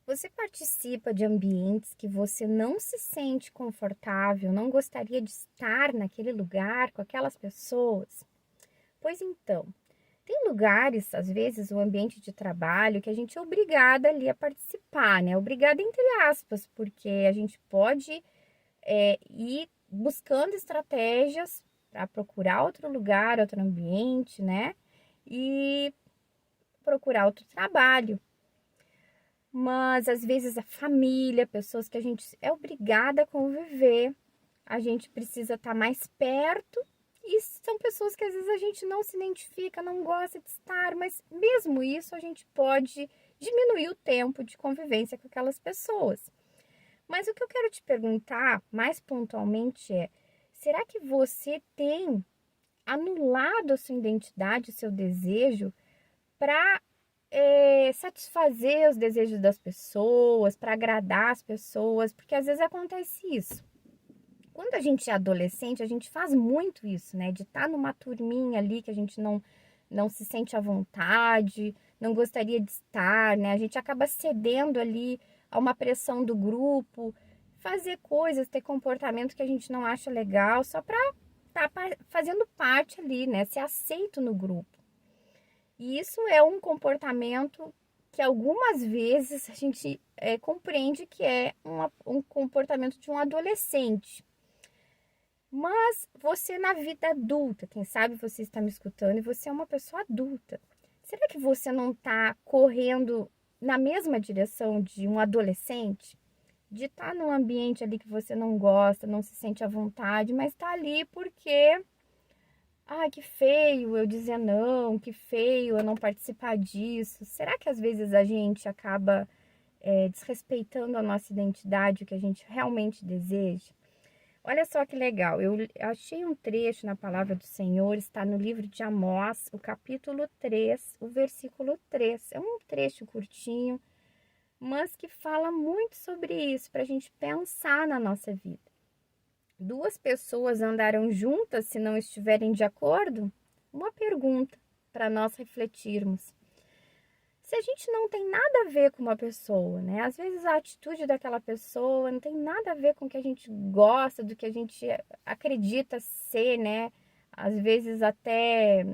Você participa de ambientes que você não se sente confortável, não gostaria de estar naquele lugar com aquelas pessoas? Pois então, tem lugares, às vezes, o ambiente de trabalho que a gente é obrigada ali a participar, né? Obrigada entre aspas, porque a gente pode ir buscando estratégias para procurar outro lugar, outro ambiente, né? E procurar outro trabalho. Mas às vezes a família, pessoas que a gente é obrigada a conviver, a gente precisa estar mais perto e são pessoas que às vezes a gente não se identifica, não gosta de estar, mas mesmo isso a gente pode diminuir o tempo de convivência com aquelas pessoas. Mas o que eu quero te perguntar mais pontualmente é: será que você tem anulado a sua identidade, o seu desejo para satisfazer os desejos das pessoas, para agradar as pessoas, porque às vezes acontece isso. Quando a gente é adolescente, a gente faz muito isso, né? De estar numa turminha ali que a gente não se sente à vontade, não gostaria de estar, né? A gente acaba cedendo ali a uma pressão do grupo, fazer coisas, ter comportamento que a gente não acha legal, só para estar fazendo parte ali, né? Ser aceito no grupo. E isso é um comportamento que algumas vezes a gente compreende que é um comportamento de um adolescente. Mas você na vida adulta, quem sabe você está me escutando e você é uma pessoa adulta. Será que você não está correndo na mesma direção de um adolescente? De estar num ambiente ali que você não gosta, não se sente à vontade, mas está ali porque que feio eu dizer não, que feio eu não participar disso. Será que às vezes a gente acaba desrespeitando a nossa identidade, o que a gente realmente deseja? Olha só que legal, eu achei um trecho na palavra do Senhor, está no livro de Amós, o capítulo 3, o versículo 3. É um trecho curtinho, mas que fala muito sobre isso, para a gente pensar na nossa vida. Duas pessoas andarão juntas se não estiverem de acordo? Uma pergunta para nós refletirmos. Se a gente não tem nada a ver com uma pessoa, né? Às vezes a atitude daquela pessoa não tem nada a ver com o que a gente gosta, do que a gente acredita ser, né? Às vezes até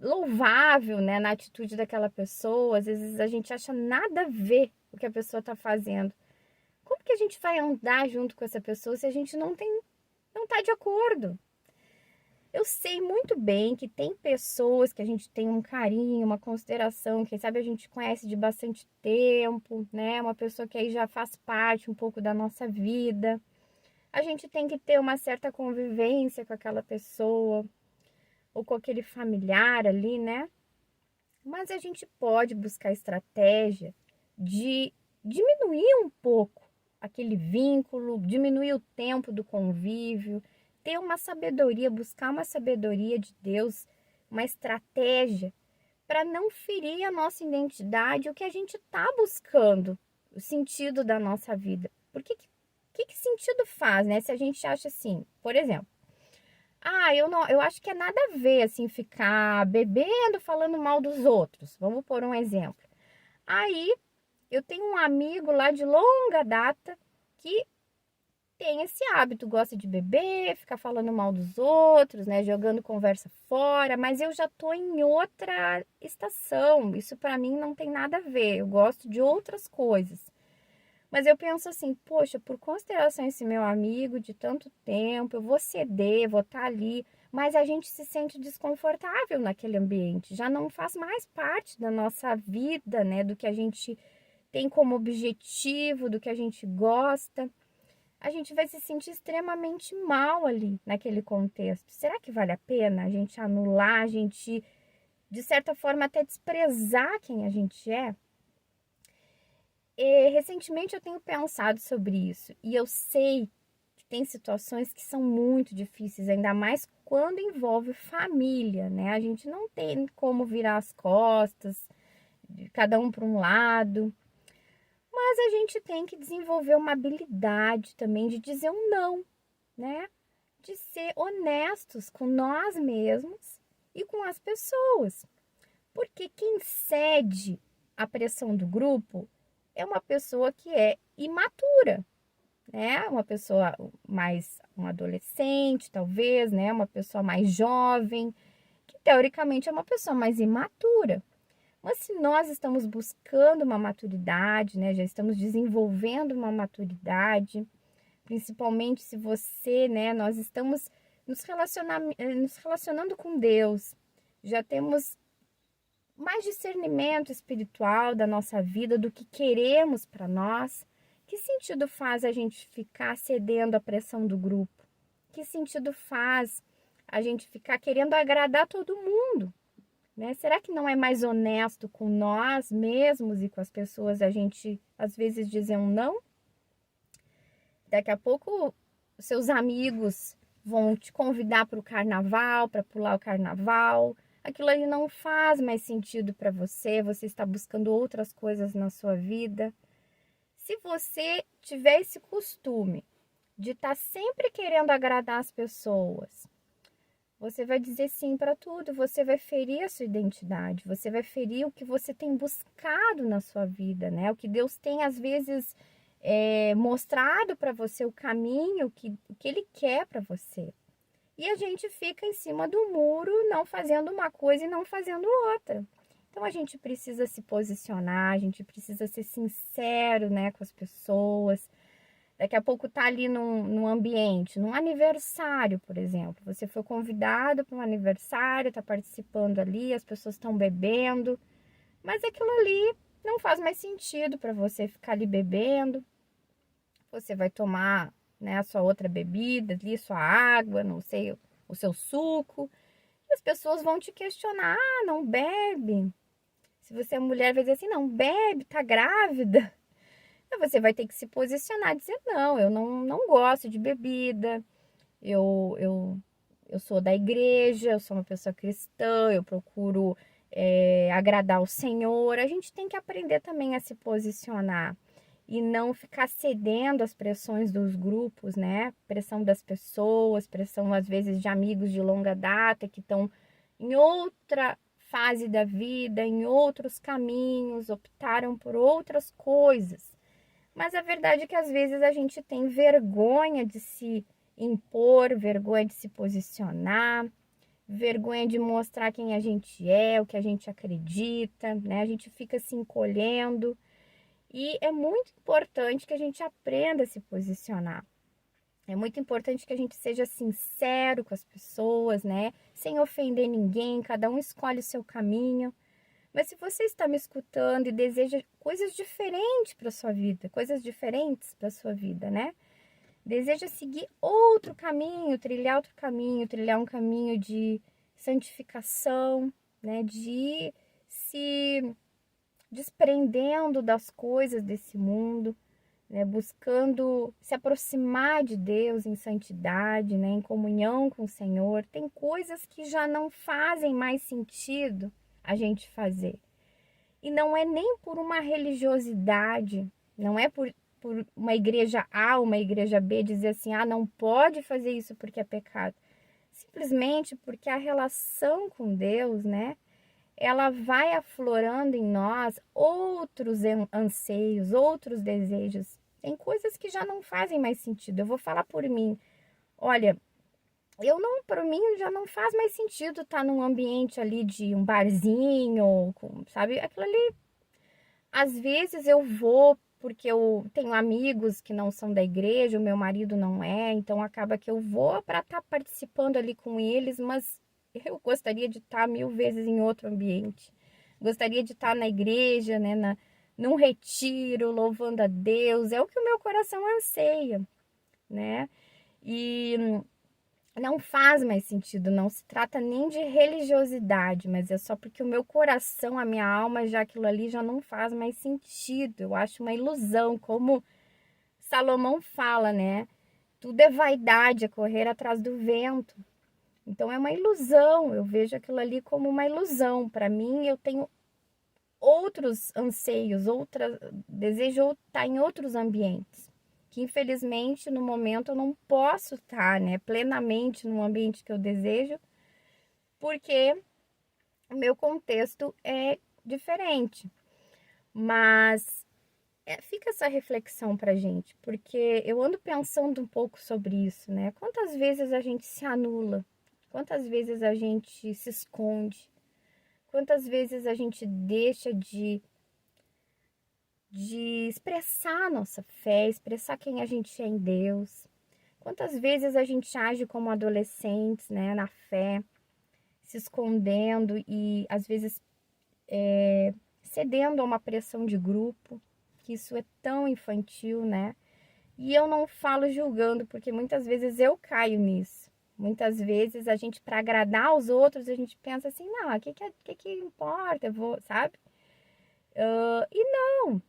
louvável, né? Na atitude daquela pessoa. Às vezes a gente acha nada a ver o que a pessoa está fazendo. Como que a gente vai andar junto com essa pessoa se a gente não está de acordo? Eu sei muito bem que tem pessoas que a gente tem um carinho, uma consideração, quem sabe a gente conhece de bastante tempo, né? Uma pessoa que aí já faz parte um pouco da nossa vida. A gente tem que ter uma certa convivência com aquela pessoa ou com aquele familiar ali, né? Mas a gente pode buscar estratégia de diminuir um pouco aquele vínculo, diminuir o tempo do convívio, ter uma sabedoria, buscar uma sabedoria de Deus, uma estratégia para não ferir a nossa identidade, o que a gente está buscando, o sentido da nossa vida. Porque que sentido faz, né? Se a gente acha assim, por exemplo, eu acho que é nada a ver assim ficar bebendo, falando mal dos outros. Vamos por um exemplo. Aí eu tenho um amigo lá de longa data que tem esse hábito, gosta de beber, ficar falando mal dos outros, né, jogando conversa fora, mas eu já tô em outra estação. Isso para mim não tem nada a ver. Eu gosto de outras coisas. Mas eu penso assim, poxa, por consideração esse meu amigo de tanto tempo, eu vou ceder, vou estar ali, mas a gente se sente desconfortável naquele ambiente, já não faz mais parte da nossa vida, né, do que a gente tem como objetivo, do que a gente gosta. A gente vai se sentir extremamente mal ali naquele contexto. Será que vale a pena a gente anular, a gente, de certa forma, até desprezar quem a gente é? Recentemente eu tenho pensado sobre isso e eu sei que tem situações que são muito difíceis, ainda mais quando envolve família, né? A gente não tem como virar as costas, cada um para um lado, mas a gente tem que desenvolver uma habilidade também de dizer um não, né? De ser honestos com nós mesmos e com as pessoas, porque quem cede a pressão do grupo, é uma pessoa que é imatura, né? Uma pessoa mais, um adolescente, talvez, né? Uma pessoa mais jovem, que teoricamente é uma pessoa mais imatura. Mas se nós estamos buscando uma maturidade, né? Já estamos desenvolvendo uma maturidade, principalmente se você, né? Nós estamos nos relacionando com Deus, já temos mais discernimento espiritual da nossa vida, do que queremos para nós. Que sentido faz a gente ficar cedendo à pressão do grupo? Que sentido faz a gente ficar querendo agradar todo mundo? Né? Será que não é mais honesto com nós mesmos e com as pessoas a gente, às vezes, dizer um não? Daqui a pouco, seus amigos vão te convidar para o carnaval, para pular o carnaval. Aquilo ali não faz mais sentido para você, você está buscando outras coisas na sua vida. Se você tiver esse costume de estar sempre querendo agradar as pessoas, você vai dizer sim para tudo, você vai ferir a sua identidade, você vai ferir o que você tem buscado na sua vida, né? O que Deus tem, às vezes, mostrado para você, o caminho, o que Ele quer para você. E a gente fica em cima do muro, não fazendo uma coisa e não fazendo outra. Então a gente precisa se posicionar, a gente precisa ser sincero, né, com as pessoas. Daqui a pouco tá ali num ambiente, num aniversário, por exemplo. Você foi convidado para um aniversário, tá participando ali, as pessoas estão bebendo, mas aquilo ali não faz mais sentido para você ficar ali bebendo. Você vai tomar, né, a sua outra bebida ali, sua água, não sei, o seu suco. E as pessoas vão te questionar: ah, não bebe. Se você é mulher, vai dizer assim: não bebe, tá grávida. Aí você vai ter que se posicionar, dizer: não, eu não gosto de bebida, eu sou da igreja, eu sou uma pessoa cristã, eu procuro agradar o Senhor. A gente tem que aprender também a se posicionar e não ficar cedendo às pressões dos grupos, né? Pressão das pessoas, pressão às vezes de amigos de longa data que estão em outra fase da vida, em outros caminhos, optaram por outras coisas. Mas a verdade é que às vezes a gente tem vergonha de se impor, vergonha de se posicionar, vergonha de mostrar quem a gente é, o que a gente acredita, né? A gente fica se encolhendo. E é muito importante que a gente aprenda a se posicionar. É muito importante que a gente seja sincero com as pessoas, né? Sem ofender ninguém, cada um escolhe o seu caminho. Mas se você está me escutando e deseja coisas diferentes para sua vida, coisas diferentes para sua vida, né? Deseja seguir outro caminho, trilhar um caminho de santificação, né? De ir se desprendendo das coisas desse mundo, né? Buscando se aproximar de Deus em santidade, né? Em comunhão com o Senhor. Tem coisas que já não fazem mais sentido a gente fazer. E não é nem por uma religiosidade, não é por uma igreja A, uma igreja B dizer assim: ah, não pode fazer isso porque é pecado. Simplesmente porque a relação com Deus, né? Ela vai aflorando em nós outros anseios, outros desejos. Tem coisas que já não fazem mais sentido. Eu vou falar por mim. Olha, para mim já não faz mais sentido estar num ambiente ali de um barzinho, sabe? Aquilo ali, às vezes eu vou porque eu tenho amigos que não são da igreja, o meu marido não é, então acaba que eu vou para estar participando ali com eles, mas eu gostaria de estar 1000 vezes em outro ambiente. Gostaria de estar na igreja, né, num retiro, louvando a Deus. É o que o meu coração anseia, né? E não faz mais sentido, não se trata nem de religiosidade, mas é só porque o meu coração, a minha alma, já aquilo ali já não faz mais sentido. Eu acho uma ilusão, como Salomão fala, né? Tudo é vaidade, é correr atrás do vento. Então é uma ilusão, eu vejo aquilo ali como uma ilusão. Para mim, eu tenho outros anseios, desejo estar em outros ambientes, que infelizmente no momento eu não posso estar, né, plenamente no ambiente que eu desejo, porque o meu contexto é diferente. Mas fica essa reflexão pra gente, porque eu ando pensando um pouco sobre isso, né? Quantas vezes a gente se anula? Quantas vezes a gente se esconde? Quantas vezes a gente deixa de expressar a nossa fé, expressar quem a gente é em Deus? Quantas vezes a gente age como adolescentes, né, na fé, se escondendo e às vezes cedendo a uma pressão de grupo, que isso é tão infantil, né? E eu não falo julgando, porque muitas vezes eu caio nisso. Muitas vezes a gente, para agradar os outros, a gente pensa assim, não, o que importa? Eu vou, sabe? E não,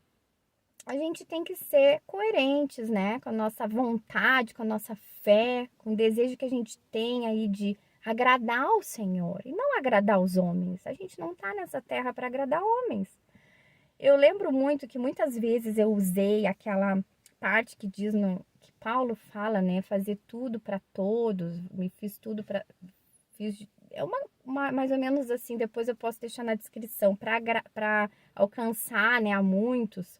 a gente tem que ser coerentes, né? Com a nossa vontade, com a nossa fé, com o desejo que a gente tem aí de agradar o Senhor e não agradar os homens. A gente não tá nessa terra para agradar homens. Eu lembro muito que muitas vezes eu usei aquela parte que diz no que Paulo fala, né? Fazer tudo para todos, me fiz tudo para fiz é mais ou menos assim, depois eu posso deixar na descrição para alcançar, né, a muitos.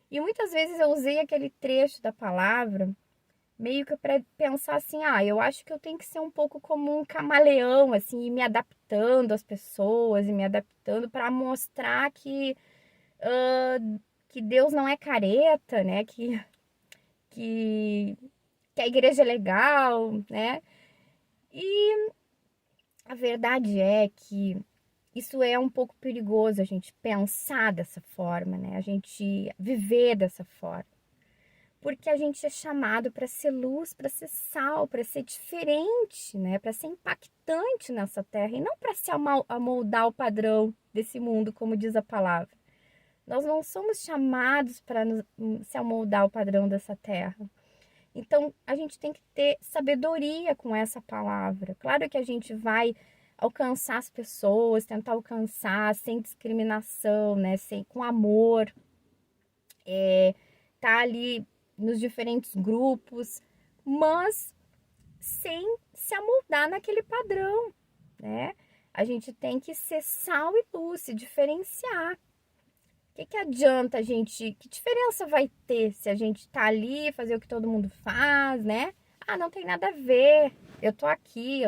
E muitas vezes eu usei aquele trecho da palavra meio que para pensar assim, eu acho que eu tenho que ser um pouco como um camaleão, assim, e me adaptando às pessoas e me adaptando para mostrar que Deus não é careta, né? Que, que a igreja é legal, né? E a verdade é que isso é um pouco perigoso, a gente pensar dessa forma, né? A gente viver dessa forma. Porque a gente é chamado para ser luz, para ser sal, para ser diferente, né? Para ser impactante nessa terra e não para se amoldar o padrão desse mundo, como diz a palavra. Nós não somos chamados para se amoldar ao padrão dessa terra. Então, a gente tem que ter sabedoria com essa palavra. Claro que a gente vai alcançar as pessoas, tentar alcançar sem discriminação, né? Com amor. Tá ali nos diferentes grupos, mas sem se amoldar naquele padrão, né? A gente tem que ser sal e luz, se diferenciar. Que adianta a gente, que diferença vai ter se a gente tá ali, fazer o que todo mundo faz, né? Não tem nada a ver, eu tô aqui,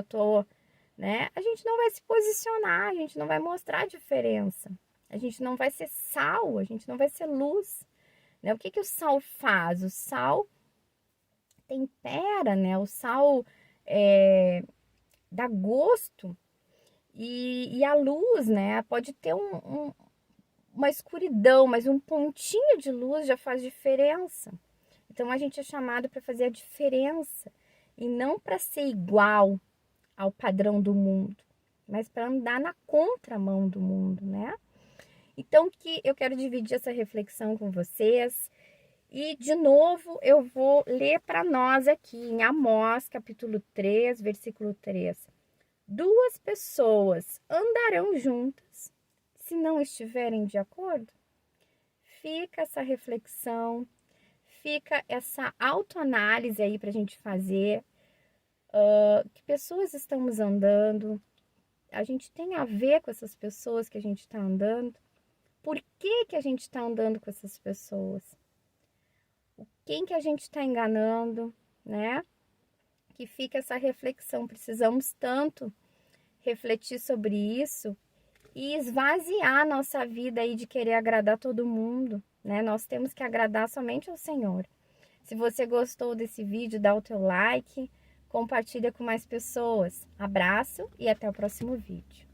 né? A gente não vai se posicionar, a gente não vai mostrar a diferença. A gente não vai ser sal, a gente não vai ser luz, né? O que o sal faz? O sal tempera, né? O sal dá gosto e a luz, né? Pode ter uma escuridão, mas um pontinho de luz já faz diferença. Então a gente é chamado para fazer a diferença e não para ser igual ao padrão do mundo, mas para andar na contramão do mundo, né? Então que eu quero dividir essa reflexão com vocês. E de novo eu vou ler para nós aqui em Amós, capítulo 3, versículo 3. Duas pessoas andarão juntas se não estiverem de acordo? Fica essa reflexão, fica essa autoanálise aí para a gente fazer. Que pessoas estamos andando? A gente tem a ver com essas pessoas que a gente está andando? Por que a gente está andando com essas pessoas? Quem que a gente está enganando, né? Que fica essa reflexão. Precisamos tanto refletir sobre isso e esvaziar a nossa vida aí de querer agradar todo mundo, né? Nós temos que agradar somente ao Senhor. Se você gostou desse vídeo, dá o teu like, compartilha com mais pessoas. Abraço e até o próximo vídeo.